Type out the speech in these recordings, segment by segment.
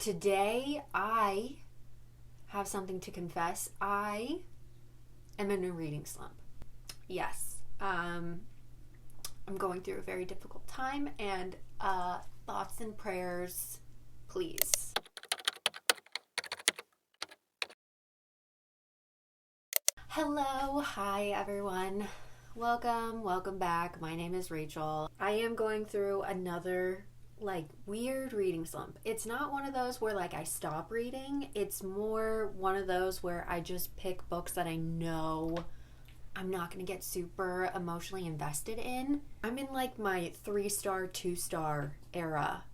Today I have something to confess. I am in a reading slump. Yes. I'm going through a very difficult time, and thoughts and prayers, please. Hello, hi everyone. Welcome back. My name is Rachel. I am going through another weird reading slump. It's not one of those where I stop reading. It's more one of those where I just pick books that I know I'm not going to get super emotionally invested in. I'm in my 3-star, 2-star era.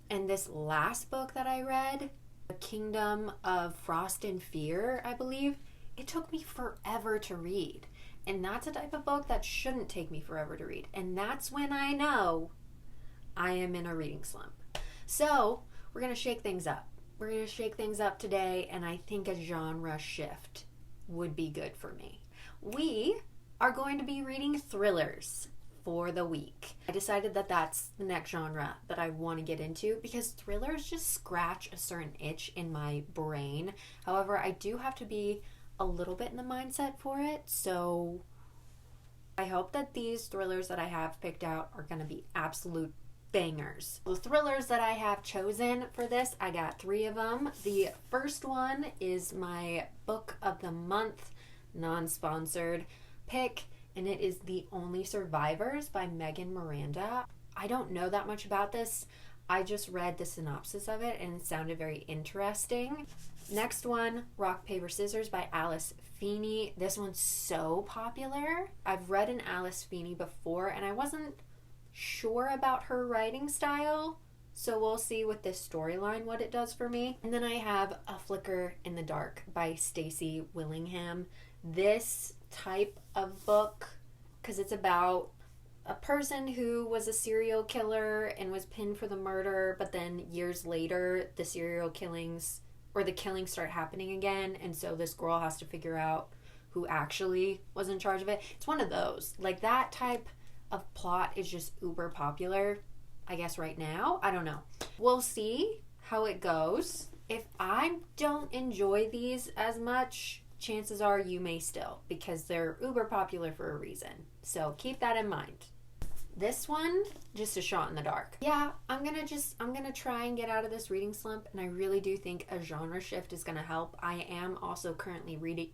And this last book that I read, The Kingdom of Frost and Fear, I believe, it took me forever to read. And that's a type of book that shouldn't take me forever to read. And that's when I know I am in a reading slump. So we're going to shake things up. We're going to shake things up today, and I think a genre shift would be good for me. We are going to be reading thrillers for the week. I decided that that's the next genre that I want to get into because thrillers just scratch a certain itch in my brain. However, I do have to be a little bit in the mindset for it, so I hope that these thrillers that I have picked out are going to be absolute bangers. The thrillers that I have chosen for this, I got 3 of them. The first one is my book of the month, non-sponsored pick, and it is The Only Survivors by Miranda. I don't know that much about this. I just read the synopsis of it and it sounded very interesting. Next one, Rock, Paper, Scissors by Alice Feeney. This one's so popular. I've read an Alice Feeney before and I wasn't sure about her writing style, so we'll see with this storyline what it does for me. And then I have A Flicker in the Dark by Stacy Willingham. This type of book, because it's about a person who was a serial killer and was pinned for the murder, but then years later the serial killings or the killings start happening again, and so this girl has to figure out who actually was in charge of it. It's one of those. That type of plot is just uber popular, I guess, right now. I don't know. We'll see how it goes. If I don't enjoy these as much, chances are you may still, because they're uber popular for a reason. So keep that in mind. This one, just a shot in the dark. Yeah, I'm gonna try and get out of this reading slump, and I really do think a genre shift is gonna help. I am also currently reading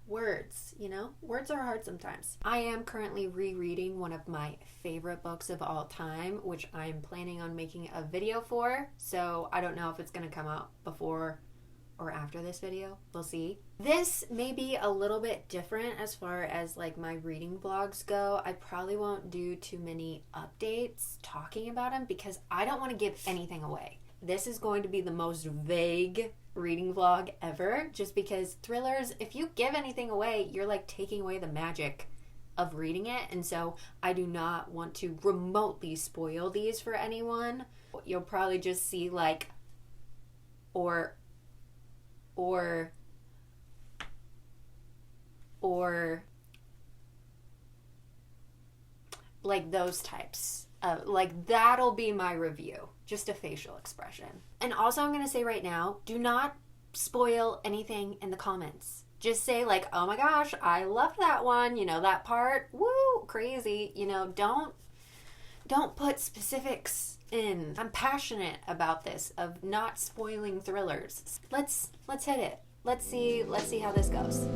words, words are hard sometimes. I am currently rereading one of my favorite books of all time, which I'm planning on making a video for, so I don't know if it's gonna come out before or after this video. We'll see. This may be a little bit different as far as my reading vlogs go. I probably won't do too many updates talking about them because I don't want to give anything away. This is going to be the most vague reading vlog ever, just because thrillers, if you give anything away, you're taking away the magic of reading it, and so I do not want to remotely spoil these for anyone. You'll probably just see or those types of that'll be my review, just a facial expression. And also, I'm gonna say right now, do not spoil anything in the comments. Just say oh my gosh, I loved that one, that part, woo, crazy. Don't put specifics in. I'm passionate about this, of not spoiling thrillers. Let's hit it. Let's see how this goes.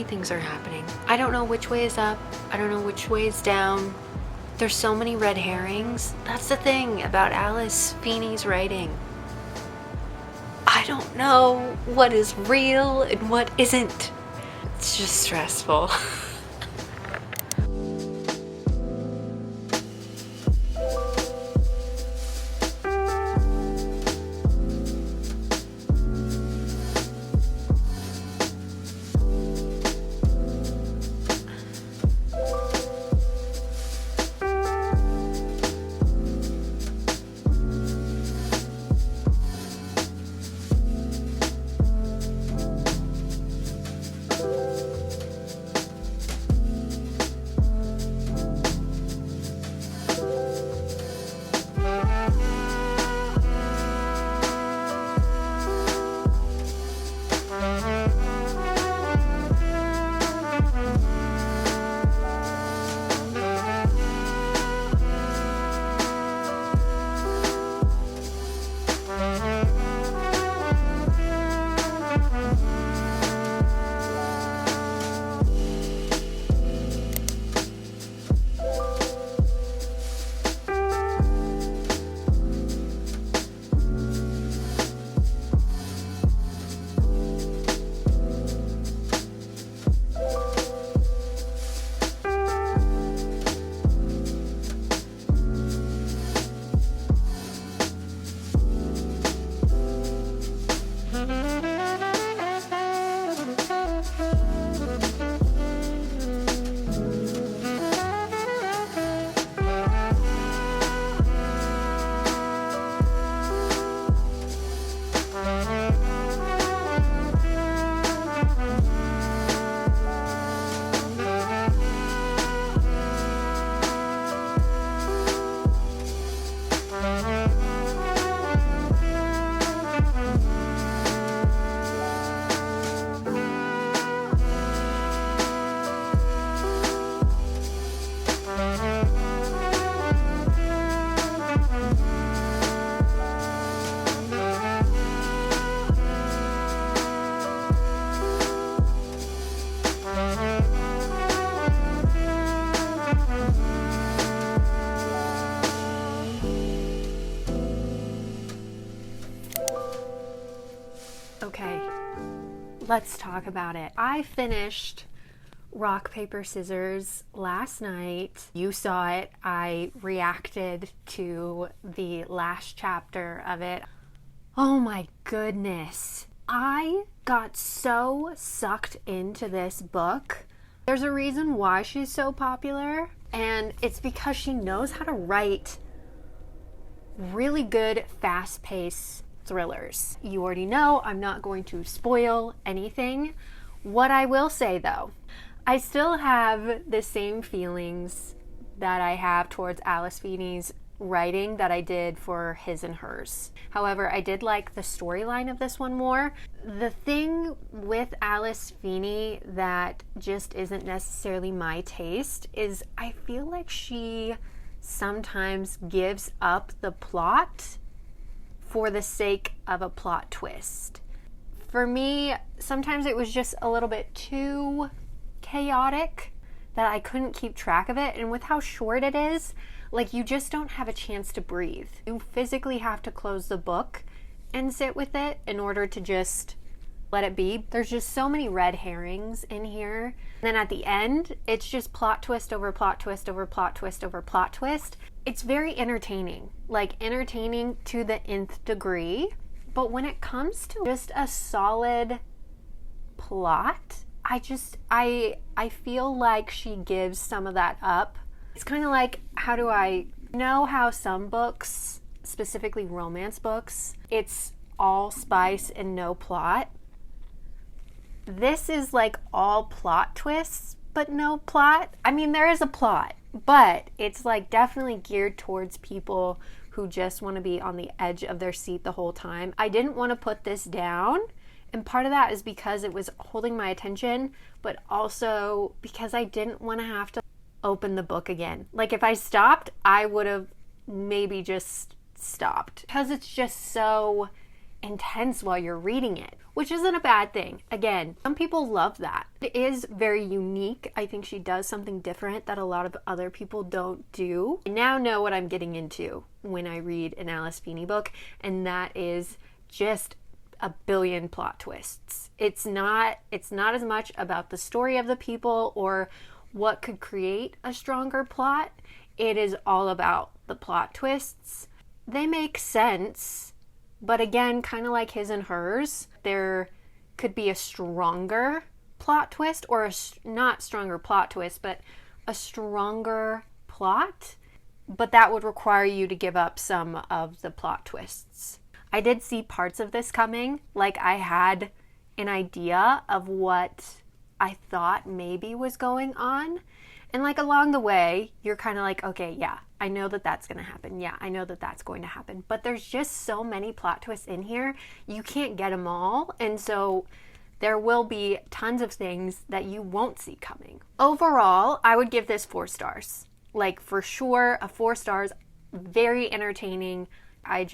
things are happening. I don't know which way is up. I don't know which way is down. There's so many red herrings. That's the thing about Alice Feeney's writing. I don't know what is real and what isn't. It's just stressful. Okay, let's talk about it. I finished Rock, Paper, Scissors last night. You saw it. I reacted to the last chapter of it. Oh my goodness. I got so sucked into this book. There's a reason why she's so popular, and it's because she knows how to write really good, fast-paced thrillers. You already know I'm not going to spoil anything. What I will say though, I still have the same feelings that I have towards Alice Feeney's writing that I did for His and Hers. However, I did like the storyline of this one more. The thing with Alice Feeney that just isn't necessarily my taste is I feel like she sometimes gives up the plot for the sake of a plot twist. For me, sometimes it was just a little bit too chaotic that I couldn't keep track of it, and with how short it is, like, you just don't have a chance to breathe. You physically have to close the book and sit with it in order to just let it be. There's just so many red herrings in here. And then at the end, it's just plot twist over plot twist over plot twist over plot twist. It's very entertaining, like entertaining to the nth degree. But when it comes to just a solid plot, I feel like she gives some of that up. It's kind of like, how do I know how some books, specifically romance books, it's all spice and no plot? This is like all plot twists, but no plot. I mean, there is a plot, but it's like definitely geared towards people who just want to be on the edge of their seat the whole time. I didn't want to put this down, and part of that is because it was holding my attention, but also because I didn't want to have to open the book again. Like, if I stopped, I would have maybe just stopped, because it's just so intense while you're reading it, which isn't a bad thing. Again, some people love that. It is very unique. I think she does something different that a lot of other people don't do. I now know what I'm getting into when I read an Alice Feeney book, and that is just a billion plot twists. It's not as much about the story of the people or what could create a stronger plot. It is all about the plot twists. They make sense, but again, kind of like his and hers, there could be a stronger plot twist, or not stronger plot twist, but a stronger plot, but that would require you to give up some of the plot twists. I did see parts of this coming. Like, I had an idea of what I thought maybe was going on. And like along the way, you're kind of like, okay, yeah, I know that that's going to happen. Yeah, I know that that's going to happen. But there's just so many plot twists in here. You can't get them all. And so there will be tons of things that you won't see coming. Overall, I would give this 4 stars. Like, for sure, a 4 stars. Very entertaining. I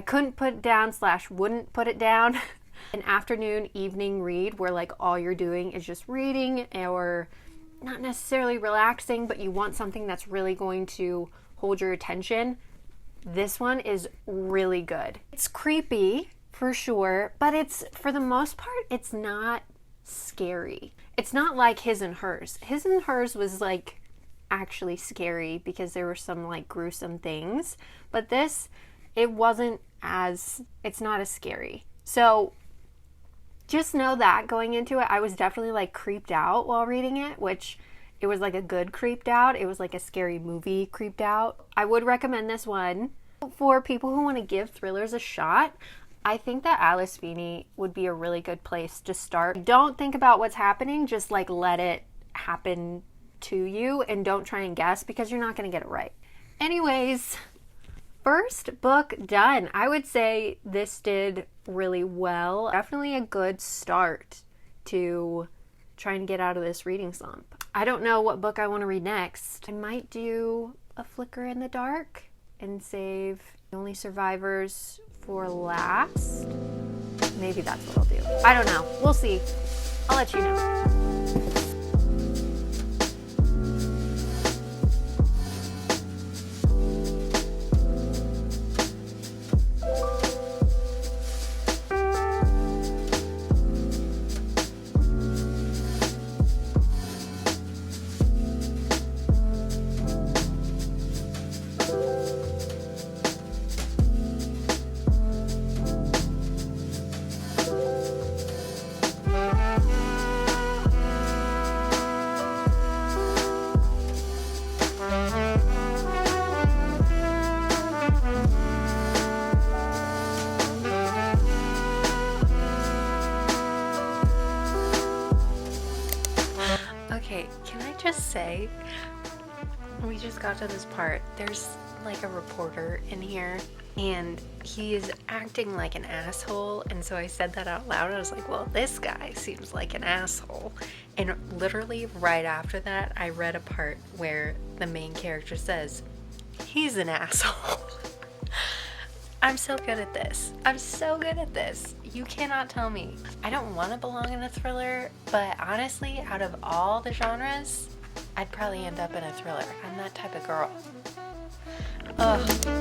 couldn't put it down / wouldn't put it down. An afternoon, evening read where like all you're doing is just reading, or not necessarily relaxing, but you want something that's really going to hold your attention. This one is really good. It's creepy for sure, but it's, for the most part, it's not scary. It's not like his and hers. His and hers was like actually scary because there were some like gruesome things, but this, it's not as scary. So just know that going into it, I was definitely like creeped out while reading it, which it was like a good creeped out. It was like a scary movie creeped out. I would recommend this one for people who want to give thrillers a shot. I think that Alice Feeney would be a really good place to start. Don't think about what's happening, just like let it happen to you, and don't try and guess because you're not going to get it right. Anyways, first book done. I would say this did really well. Definitely a good start to trying to get out of this reading slump. I don't know what book I want to read next. I might do A Flicker in the Dark and save The Only Survivors for last. Maybe that's what I'll do. I don't know. We'll see. I'll let you know. Okay, can I just say, we just got to this part. There's like a reporter in here and he is acting like an asshole, and so I said that out loud. I was like, well, this guy seems like an asshole. And literally right after that, I read a part where the main character says, he's an asshole. I'm so good at this. I'm so good at this. You cannot tell me. I don't want to belong in a thriller, but honestly, out of all the genres, I'd probably end up in a thriller. I'm that type of girl. Ugh.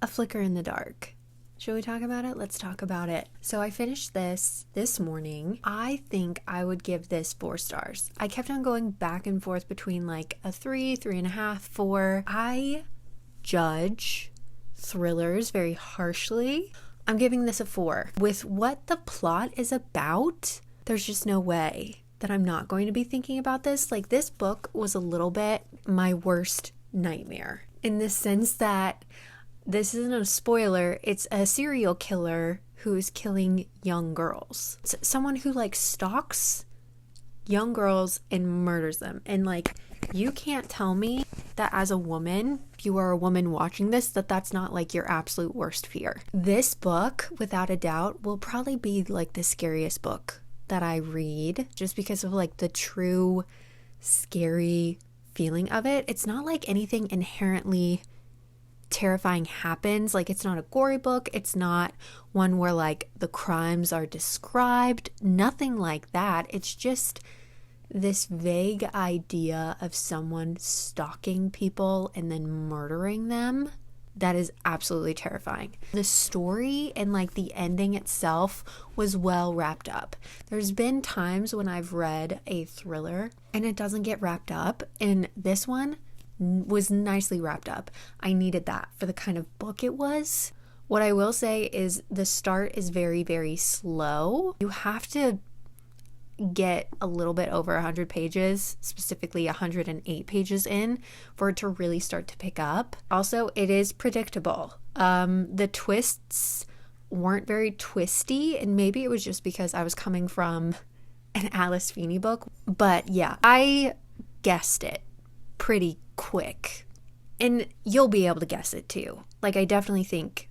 A Flicker in the Dark. Should we talk about it? Let's talk about it. So I finished this morning. I think I would give this 4 stars. I kept on going back and forth between like a 3, 3.5, 4. I judge thrillers very harshly. I'm giving this a 4. With what the plot is about, there's just no way that I'm not going to be thinking about this. Like, this book was a little bit my worst nightmare, in the sense that this isn't a spoiler, it's a serial killer who's killing young girls. It's someone who like stalks young girls and murders them. And like, you can't tell me that as a woman, if you are a woman watching this, that that's not like your absolute worst fear. This book, without a doubt, will probably be like the scariest book that I read, just because of like the true scary feeling of it. It's not like anything inherently terrifying happens. Like, it's not a gory book. It's not one where like the crimes are described. Nothing like that. It's just this vague idea of someone stalking people and then murdering them that is absolutely terrifying. The story and like the ending itself was well wrapped up. There's been times when I've read a thriller and it doesn't get wrapped up, and this one was nicely wrapped up. I needed that for the kind of book it was. What I will say is the start is very, very slow. You have to get a little bit over 100 pages, specifically 108 pages in, for it to really start to pick up. Also, it is predictable. The twists weren't very twisty, and maybe it was just because I was coming from an Alice Feeney book. But yeah, I guessed it pretty quick, and you'll be able to guess it too. Like, I definitely think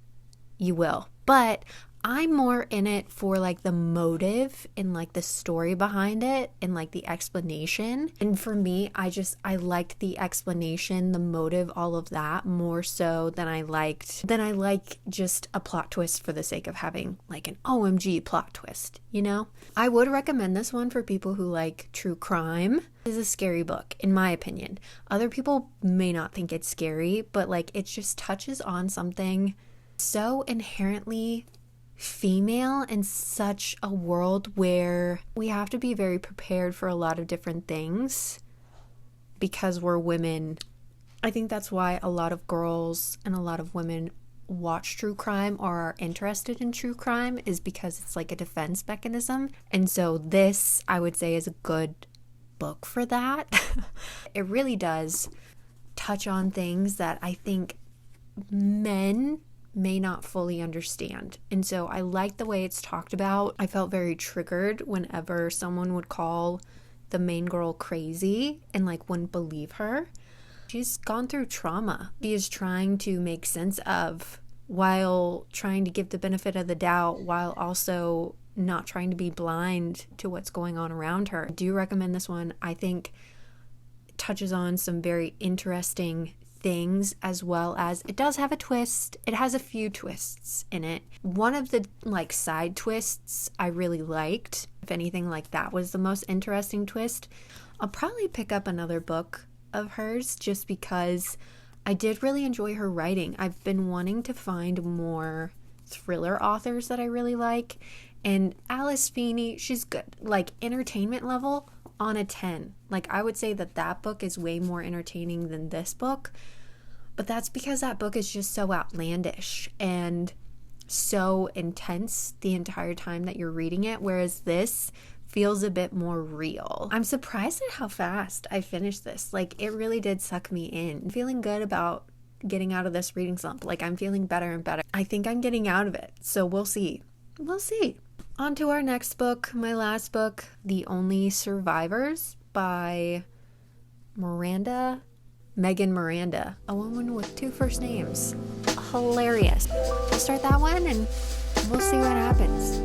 you will, but I'm more in it for like the motive and like the story behind it and like the explanation. And for me, I liked the explanation, the motive, all of that more so than I like just a plot twist for the sake of having like an OMG plot twist, you know? I would recommend this one for people who like true crime. This is a scary book, in my opinion. Other people may not think it's scary, but like it just touches on something so inherently female in such a world where we have to be very prepared for a lot of different things because we're women. I think that's why a lot of girls and a lot of women watch true crime or are interested in true crime, is because it's like a defense mechanism. And so this, I would say, is a good book for that. It really does touch on things that I think men may not fully understand. And so I like the way it's talked about. I felt very triggered whenever someone would call the main girl crazy and like wouldn't believe her. She's gone through trauma. She is trying to make sense of, while trying to give the benefit of the doubt, while also not trying to be blind to what's going on around her. I do recommend this one. I think it touches on some very interesting things, as well as it does have a twist. It has a few twists in it. One of the like side twists I really liked. If anything, like that was the most interesting twist. I'll probably pick up another book of hers just because I did really enjoy her writing. I've been wanting to find more thriller authors that I really like, and Alice Feeney, she's good. Like, entertainment level on a 10. Like, I would say that book is way more entertaining than this book, but that's because that book is just so outlandish and so intense the entire time that you're reading it, whereas this feels a bit more real. I'm surprised at how fast I finished this. Like, it really did suck me in. I'm feeling good about getting out of this reading slump. Like, I'm feeling better and better. I think I'm getting out of it, so we'll see. On to our next book, my last book, The Only Survivors by Megan Miranda, a woman with 2 first names. Hilarious. We'll start that one and we'll see what happens.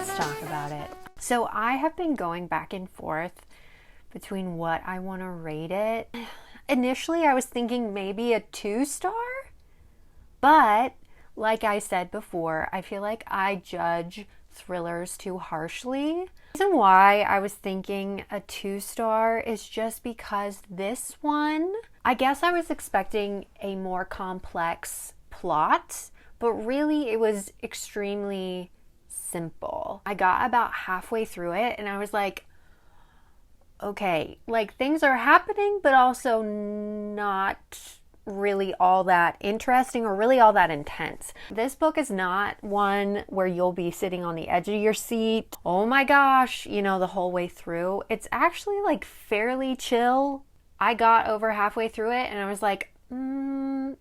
Let's talk about it. So I have been going back and forth between what I want to rate it. Initially, I was thinking maybe a 2-star, but like I said before, I feel like I judge thrillers too harshly. The reason why I was thinking a 2-star is just because this one, I guess I was expecting a more complex plot, but really it was extremely simple. I got about halfway through it and I was like, okay, like things are happening, but also not really all that interesting or really all that intense. This book is not one where you'll be sitting on the edge of your seat, oh my gosh, you know, the whole way through. It's actually like fairly chill. I got over halfway through it and I was like, I'm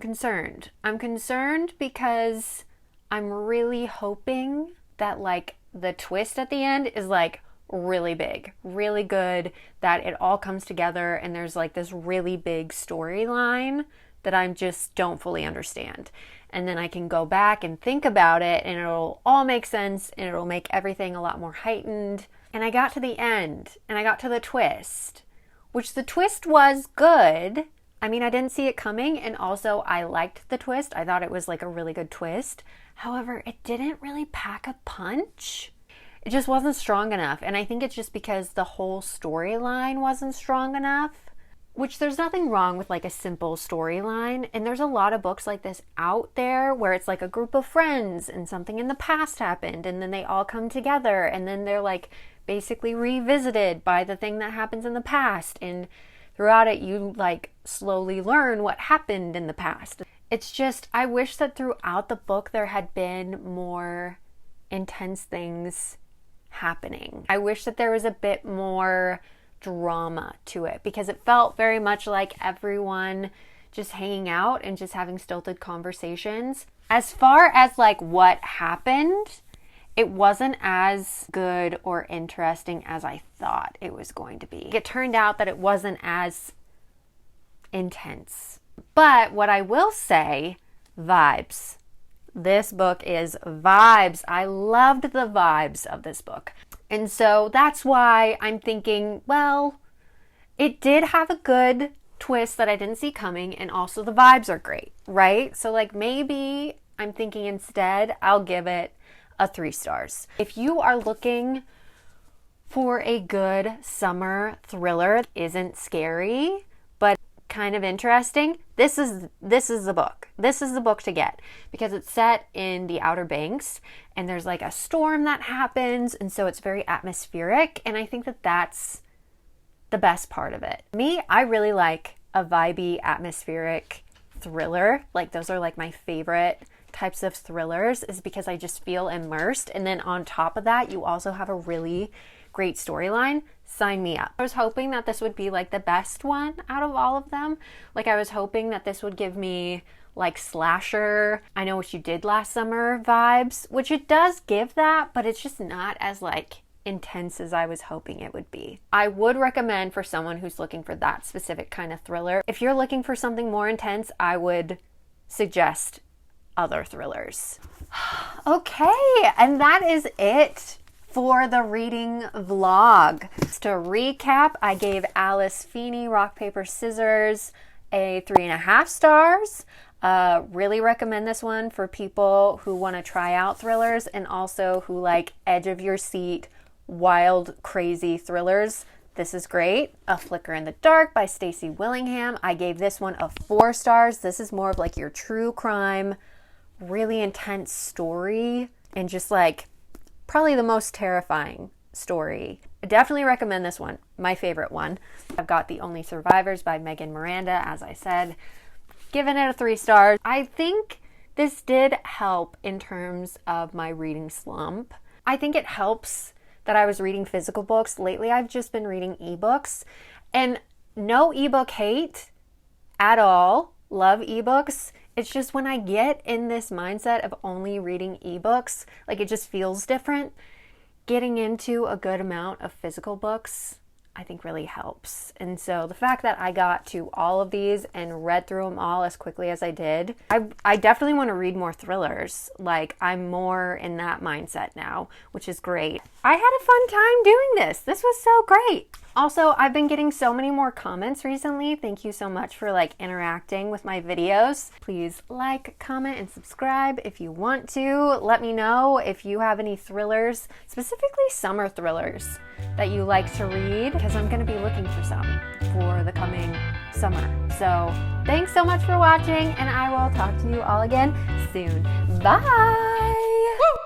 concerned. I'm concerned because I'm really hoping that like the twist at the end is like really big, really good, that it all comes together and there's like this really big storyline that I just don't fully understand. And then I can go back and think about it and it'll all make sense and it'll make everything a lot more heightened. And I got to the end and I got to the twist, which the twist was good. I mean, I didn't see it coming, and also I liked the twist. I thought it was like a really good twist. However, it didn't really pack a punch. It just wasn't strong enough. And I think it's just because the whole storyline wasn't strong enough, which there's nothing wrong with like a simple storyline. And there's a lot of books like this out there where it's like a group of friends and something in the past happened and then they all come together and then they're like basically revisited by the thing that happens in the past. And throughout it, you like slowly learn what happened in the past. It's just, I wish that throughout the book there had been more intense things happening. I wish that there was a bit more drama to it because it felt very much like everyone just hanging out and just having stilted conversations. As far as like what happened, it wasn't as good or interesting as I thought it was going to be. It turned out that it wasn't as intense. But what I will say, vibes. This book is vibes. I loved the vibes of this book. And so that's why I'm thinking, well, it did have a good twist that I didn't see coming, and also the vibes are great, right? So like maybe I'm thinking instead I'll give it a 3 stars. If you are looking for a good summer thriller, isn't scary, but kind of interesting, this is the book. This is the book to get because it's set in the Outer Banks and there's like a storm that happens, and so it's very atmospheric, and I think that that's the best part of it. Me, I really like a vibey, atmospheric thriller. Like those are like my favorite types of thrillers, is because I just feel immersed, and then on top of that you also have a really great storyline. Sign me up. I was hoping that this would be like the best one out of all of them. Like I was hoping that this would give me like slasher, I Know What You Did Last Summer vibes, which it does give that, but it's just not as like intense as I was hoping it would be. I would recommend for someone who's looking for that specific kind of thriller. If you're looking for something more intense, I would suggest other thrillers. Okay, and that is it for the reading vlog. To recap, I gave Alice Feeney Rock, Paper, Scissors a 3.5 stars. Really recommend this one for people who want to try out thrillers and also who like edge of your seat, wild, crazy thrillers. This is great. A Flicker in the Dark by Stacy Willingham. I gave this one a 4 stars. This is more of like your true crime, really intense story, and just like probably the most terrifying story. I definitely recommend this one. My favorite one. I've got The Only Survivors by Miranda, as I said. Given it a 3 stars. I think this did help in terms of my reading slump. I think it helps that I was reading physical books. Lately, I've just been reading ebooks, and no ebook hate at all. Love ebooks. It's just when I get in this mindset of only reading ebooks, like it just feels different. Getting into a good amount of physical books, I think really helps. And so the fact that I got to all of these and read through them all as quickly as I did, I definitely want to read more thrillers. Like, I'm more in that mindset now, which is great. I had a fun time doing this. This was so great. Also, I've been getting so many more comments recently. Thank you so much for interacting with my videos. Please like, comment, and subscribe if you want to. Let me know if you have any thrillers, specifically summer thrillers, that you like to read, because I'm going to be looking for some for the coming summer. So thanks so much for watching, and I will talk to you all again soon. Bye!